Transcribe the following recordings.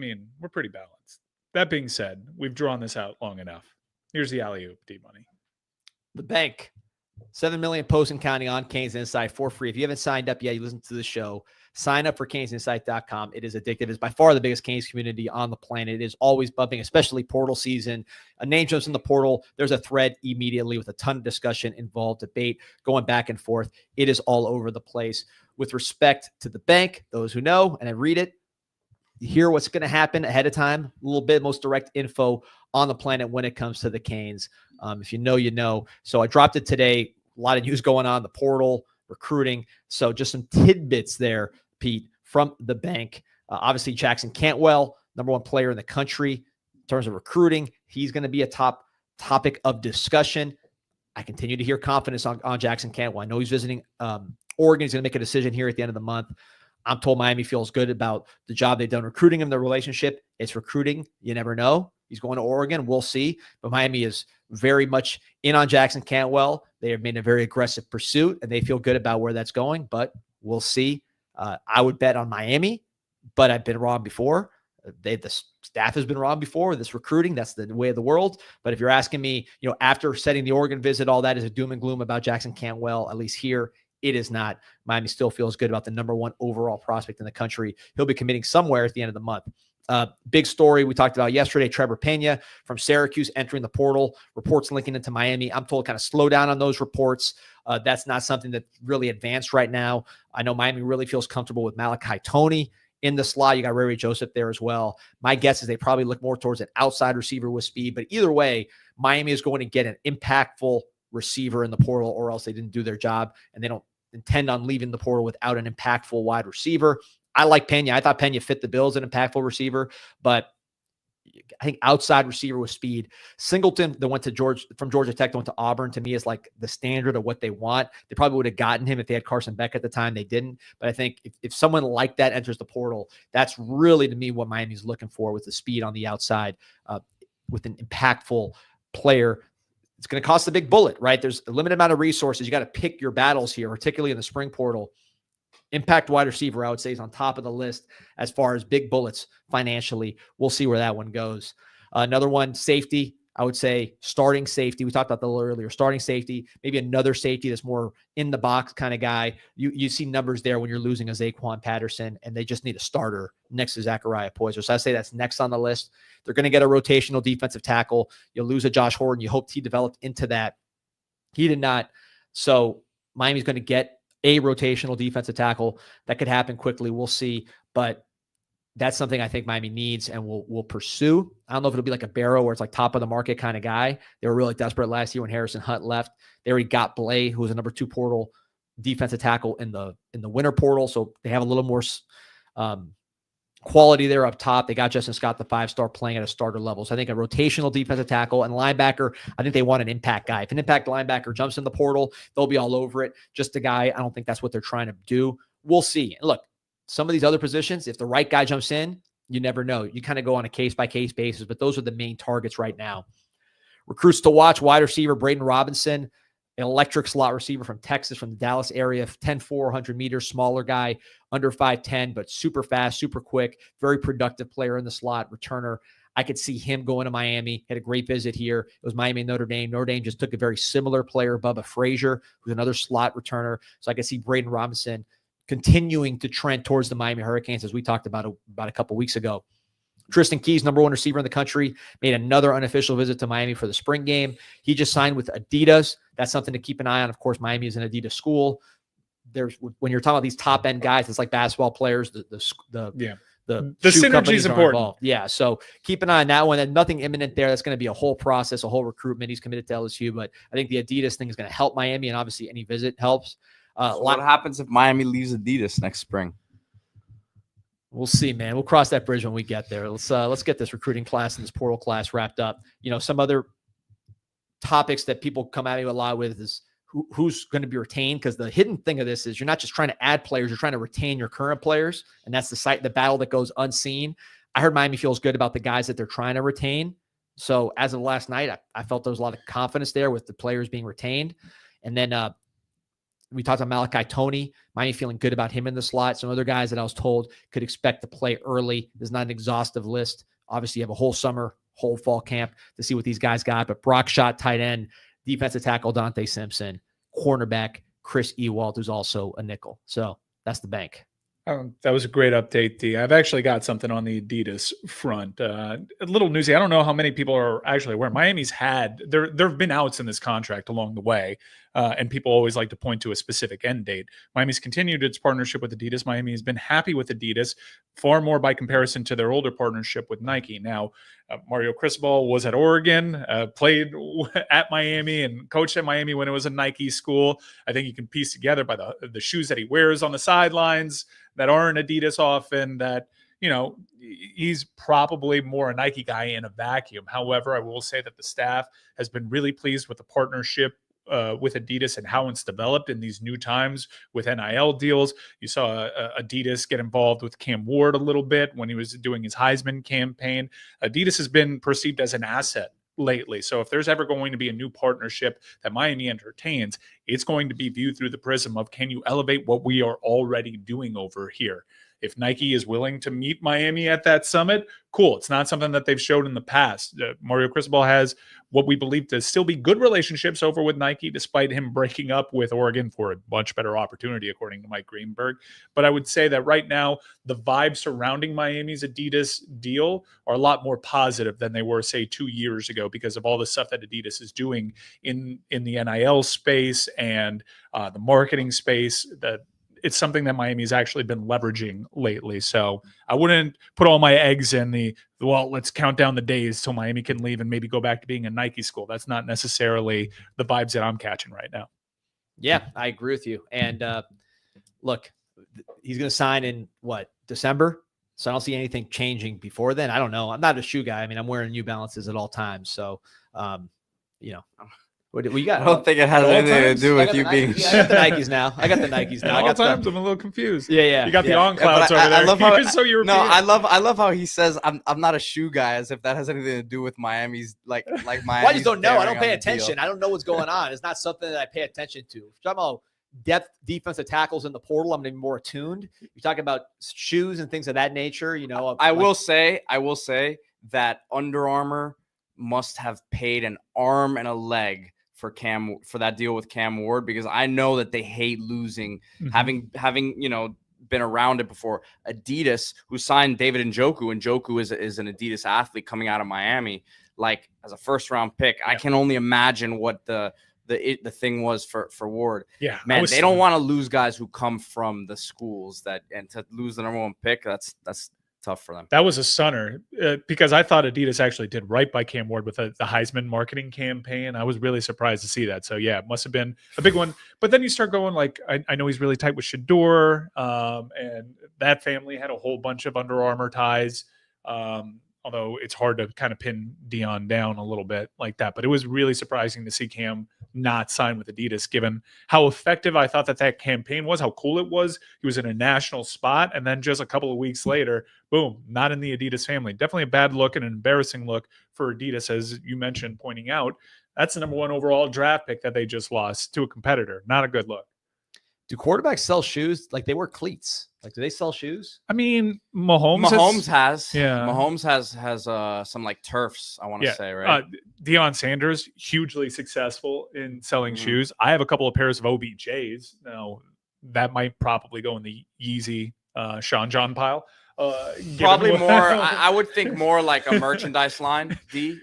mean, we're pretty balanced. That being said, we've drawn this out long enough. Here's the alley-oop, D-Money. The bank, 7 million posts and counting on CanesInSight for free. If you haven't signed up yet, you listen to the show, sign up for CanesInsight.com. It is addictive. It's by far the biggest Canes community on the planet. It is always bumping, especially portal season. A name jumps in the portal. There's a thread immediately with a ton of discussion involved, debate, going back and forth. It is all over the place. With respect to the bank, those who know, and I read it, you hear what's going to happen ahead of time, a little bit most direct info on the planet when it comes to the Canes. If you know, you know. So I dropped it today. A lot of news going on, the portal, recruiting. So just some tidbits there, Pete, from the bank. Obviously, Jackson Cantwell, number one player in the country in terms of recruiting. He's going to be a top topic of discussion. I continue to hear confidence on Jackson Cantwell. I know he's visiting Oregon. He's going to make a decision here at the end of the month. I'm told Miami feels good about the job they've done recruiting him, their relationship. It's recruiting. You never know. He's going to Oregon. We'll see. But Miami is very much in on Jackson Cantwell. They have made a very aggressive pursuit, and they feel good about where that's going. But we'll see. I would bet on Miami, but I've been wrong before. The staff has been wrong before with this recruiting. That's the way of the world. But if you're asking me, after setting the Oregon visit, all that is a doom and gloom about Jackson Cantwell, at least here. It is not. Miami still feels good about the number one overall prospect in the country. He'll be committing somewhere at the end of the month. Big story we talked about yesterday, Trevor Pena from Syracuse entering the portal, reports linking into Miami. I'm told kind of slow down on those reports. That's not something that really advanced right now. I know Miami really feels comfortable with Malachi Toney in the slot. You got Ray Joseph there as well. My guess is they probably look more towards an outside receiver with speed. But either way, Miami is going to get an impactful receiver in the portal, or else they didn't do their job, and they don't intend on leaving the portal without an impactful wide receiver. I like Pena. I thought Pena fit the bill as an impactful receiver, but I think outside receiver with speed. Singleton that went to from Georgia Tech, that went to Auburn, to me is like the standard of what they want. They probably would have gotten him if they had Carson Beck at the time. They didn't. But I think if someone like that enters the portal, that's really, to me, what Miami's looking for with the speed on the outside, with an impactful player. It's going to cost a big bullet, right? There's a limited amount of resources. You got to pick your battles here, particularly in the spring portal. Impact wide receiver, I would say, is on top of the list as far as big bullets financially. We'll see where that one goes. Another one, safety. I would say starting safety. We talked about that a little earlier. Starting safety, maybe another safety that's more in the box kind of guy. You see numbers there when you're losing a Zaquan Patterson, and they just need a starter next to Zachariah Poyser. So I say that's next on the list. They're going to get a rotational defensive tackle. You'll lose a Josh Horton. You hoped he developed into that. He did not. So Miami's going to get a rotational defensive tackle. That could happen quickly. We'll see. But that's something I think Miami needs and will pursue. I don't know if it'll be like a Barrow where it's like top of the market kind of guy. They were really desperate last year when Harrison Hunt left. They already got Blay, who was a number 2 portal defensive tackle in the winter portal. So they have a little more quality there up top. They got Justin Scott, the 5-star, playing at a starter level. So I think a rotational defensive tackle and linebacker, I think they want an impact guy. If an impact linebacker jumps in the portal, they'll be all over it. Just a guy, I don't think that's what they're trying to do. We'll see. And look, some of these other positions, if the right guy jumps in, you never know. You kind of go on a case-by-case basis, but those are the main targets right now. Recruits to watch, wide receiver Braden Robinson, an electric slot receiver from Texas, from the Dallas area, 10'4", 100 meters, smaller guy, under 5'10", but super fast, super quick, very productive player in the slot, returner. I could see him going to Miami. Had a great visit here. It was Miami and Notre Dame. Notre Dame just took a very similar player, Bubba Frazier, who's another slot returner. So I could see Braden Robinson continuing to trend towards the Miami Hurricanes, as we talked about a couple weeks ago. Tristan Keys, number 1 receiver in the country, made another unofficial visit to Miami for the spring game. He just signed with Adidas. That's something to keep an eye on. Of course, Miami is an Adidas school. When you're talking about these top end guys, it's like basketball players. The synergy is important. Yeah, so keep an eye on that one. And nothing imminent there. That's going to be a whole process, a whole recruitment. He's committed to LSU, but I think the Adidas thing is going to help Miami, and obviously any visit helps. So what happens if Miami leaves Adidas next spring? We'll see, man. We'll cross that bridge when we get there. Let's get this recruiting class and this portal class wrapped up. Some other topics that people come at me a lot with is who's going to be retained, because the hidden thing of this is you're not just trying to add players, you're trying to retain your current players, and that's the battle that goes unseen. I heard Miami feels good about the guys that they're trying to retain. So as of last night, I felt there was a lot of confidence there with the players being retained. And then We talked about Malachi Toney. Miami feeling good about him in the slot. Some other guys that I was told could expect to play early. There's not an exhaustive list. Obviously, you have a whole summer, whole fall camp to see what these guys got. But Brock Schott, tight end, defensive tackle Dante Simpson, cornerback Chris Ewald, who's also a nickel. So that's the bank. That was a great update, D. I've actually got something on the Adidas front. A little newsy. I don't know how many people are actually aware. Miami's there have been outs in this contract along the way, and people always like to point to a specific end date. Miami's continued its partnership with Adidas. Miami has been happy with Adidas, far more by comparison to their older partnership with Nike. Now, Mario Cristobal was at Oregon, played at Miami, and coached at Miami when it was a Nike school. I think you can piece together by the shoes that he wears on the sidelines that aren't Adidas often, that, he's probably more a Nike guy in a vacuum. However, I will say that the staff has been really pleased with the partnership with Adidas and how it's developed in these new times with NIL deals. You saw Adidas get involved with Cam Ward a little bit when he was doing his Heisman campaign. Adidas has been perceived as an asset lately. So if there's ever going to be a new partnership that Miami entertains, it's going to be viewed through the prism of, can you elevate what we are already doing over here? If Nike is willing to meet Miami at that summit, cool. It's not something that they've showed in the past. Mario Cristobal has what we believe to still be good relationships over with Nike, despite him breaking up with Oregon for a much better opportunity, according to Mike Greenberg. But I would say that right now, the vibes surrounding Miami's Adidas deal are a lot more positive than they were, say, 2 years ago, because of all the stuff that Adidas is doing in the NIL space and the marketing space. That it's something that Miami's actually been leveraging lately. So I wouldn't put all my eggs in let's count down the days till Miami can leave and maybe go back to being a Nike school. That's not necessarily the vibes that I'm catching right now. Yeah, I agree with you. And look, he's going to sign in December? So I don't see anything changing before then. I don't know. I'm not a shoe guy. I mean, I'm wearing New Balances at all times. So, what you got? I don't think it has anything to do with you being. I got the Nikes now. I got times I'm a little confused. Yeah. You got the on clouds over there. I love how, so European. No, I love how he says I'm not a shoe guy, as if that has anything to do with Miami's like Miami. Well, I just don't know. I don't pay attention. I don't know what's going on. It's not something that I pay attention to. If you're talking about depth defensive tackles in the portal, I'm going to be more attuned. You're talking about shoes and things of that nature. I will say that Under Armour must have paid an arm and a leg for that deal with Cam Ward, because I know that they hate losing, having been around it before. Adidas, who signed David Njoku, and Njoku is an Adidas athlete coming out of Miami, like as a first round pick. I can only imagine what the thing was for Ward. Yeah, man, they don't want to lose guys who come from the schools and to lose the number one pick. That's tough for them. That was a stunner because I thought Adidas actually did right by Cam Ward with the Heisman marketing campaign. I was really surprised to see that. So yeah, it must have been a big one. But then you start going I know he's really tight with Shador, and that family had a whole bunch of Under Armour ties. Although it's hard to kind of pin Dion down a little bit like that. But it was really surprising to see Cam not sign with Adidas, given how effective I thought that campaign was, how cool it was. He was in a national spot, and then just a couple of weeks later, boom, not in the Adidas family. Definitely a bad look and an embarrassing look for Adidas, as you mentioned, pointing out. That's the number one overall draft pick that they just lost to a competitor. Not a good look. Do quarterbacks sell shoes? Like, they wear cleats. Like, do they sell shoes? I mean, Mahomes has. Yeah. Mahomes has some like turfs, I want to say, right? Deion Sanders, hugely successful in selling shoes. I have a couple of pairs of OBJs. Now, that might probably go in the Yeezy Sean John pile. Probably more. I would think more like a merchandise line.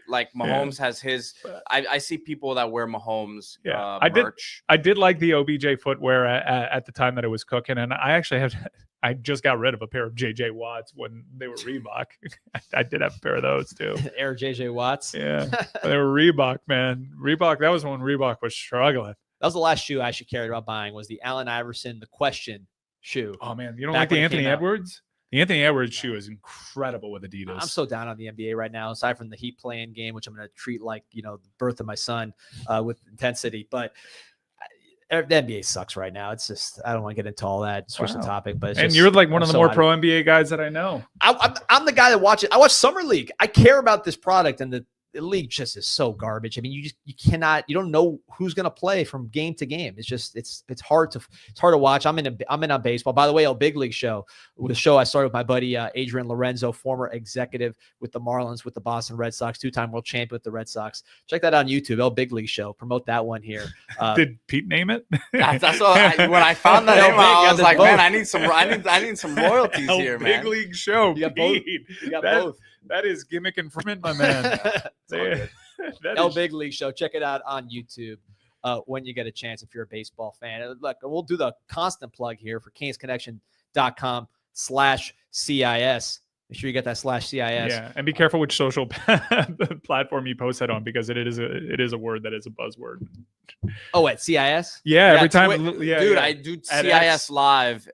Like Mahomes has his. I see people that wear Mahomes. Merch. I did like the OBJ footwear at the time that it was cooking, and I just got rid of a pair of JJ Watts when they were Reebok. I did have a pair of those too. Air JJ Watts. Yeah, they were Reebok, man. Reebok. That was when Reebok was struggling. That was the last shoe I actually cared about buying. Was the Allen Iverson, the Question shoe. Oh man, you don't like the Anthony Edwards? The Anthony Edwards shoe is incredible with Adidas. I'm so down on the NBA right now, aside from the Heat playing game, which I'm going to treat like, the birth of my son with intensity. But the NBA sucks right now. It's just, I don't want to get into all that. Switch the topic. But you're like one of the more pro NBA guys that I know. I'm the guy that watches. I watch Summer League. I care about this product, and the league just is so garbage. I mean, you don't know who's going to play from game to game. It's just, it's hard to watch. I'm in on baseball. By the way, Big League Show, the show I started with my buddy, Adrian Lorenzo, former executive with the Marlins, with the Boston Red Sox, 2-time world champion with the Red Sox. Check that out on YouTube. Big League Show. Promote that one here. Did Pete name it? That's what when I found that name, I was like, man, I need some royalties here, man. Big League Show. You got both. You got both. That is gimmick infringement, my man. Big League Show. Check it out on YouTube when you get a chance if you're a baseball fan. Look, we'll do the constant plug here for CanesConnection.com/CIS. Make sure you get that /CIS. Yeah, and be careful which social platform you post that on, because it is a word that is a buzzword. Oh, at CIS? Yeah, every time. Dude, I do CIS live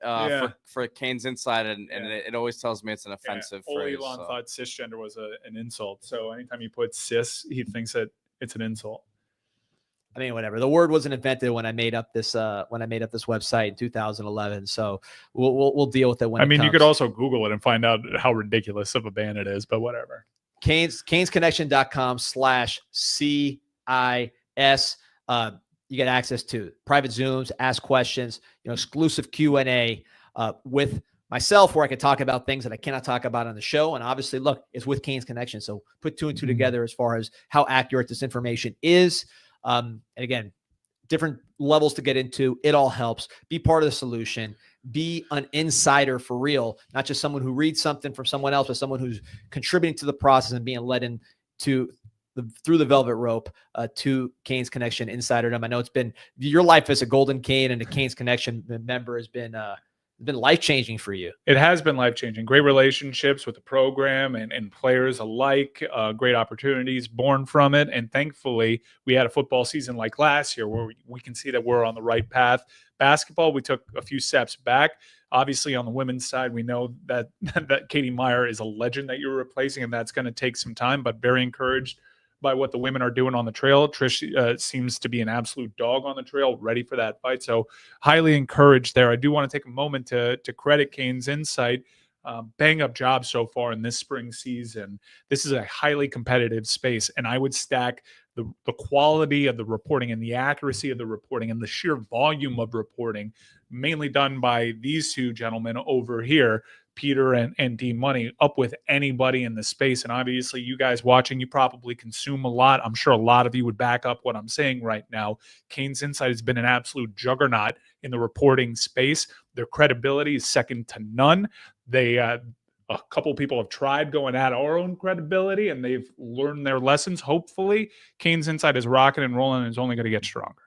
for Canes Insight, and it always tells me it's an offensive phrase. Elon thought cisgender was an insult, so anytime you put cis, he thinks that it's an insult. I mean, whatever. The word wasn't invented when I made up this website in 2011. So we'll deal with it when. You could also Google it and find out how ridiculous of a ban it is, but whatever. CanesConnection.com/CIS. You get access to private Zooms, ask questions, exclusive Q&A with myself, where I can talk about things that I cannot talk about on the show. And obviously, look, it's with Canes Connection. So put 2 and 2 together as far as how accurate this information is. And again, different levels to get into. It all helps. Be part of the solution. Be an insider for real, not just someone who reads something from someone else, but someone who's contributing to the process and being led through the velvet rope to Canes Connection Insiderdom. I know it's been your life as a Golden Cane and a Canes Connection member has been life-changing for you. It has been life-changing. Great relationships with the program and players alike. Great opportunities born from it. And thankfully, we had a football season like last year where we can see that we're on the right path. Basketball, we took a few steps back. Obviously, on the women's side, we know that Katie Meyer is a legend that you're replacing, and that's going to take some time, but very encouraged by what the women are doing on the trail. Trish seems to be an absolute dog on the trail, ready for that fight. So highly encouraged there. I do want to take a moment to credit Canes Insight. Bang up job so far in this spring season. This is a highly competitive space, and I would stack the quality of the reporting and the accuracy of the reporting and the sheer volume of reporting, mainly done by these two gentlemen over here, Peter and D Money, up with anybody in the space. And obviously you guys watching, you probably consume a lot. I'm sure a lot of you would back up what I'm saying right now. Canes Insight has been an absolute juggernaut in the reporting space. Their credibility is second to none. A couple of people have tried going at our own credibility, and they've learned their lessons. Hopefully, Canes Insight is rocking and rolling and is only going to get stronger.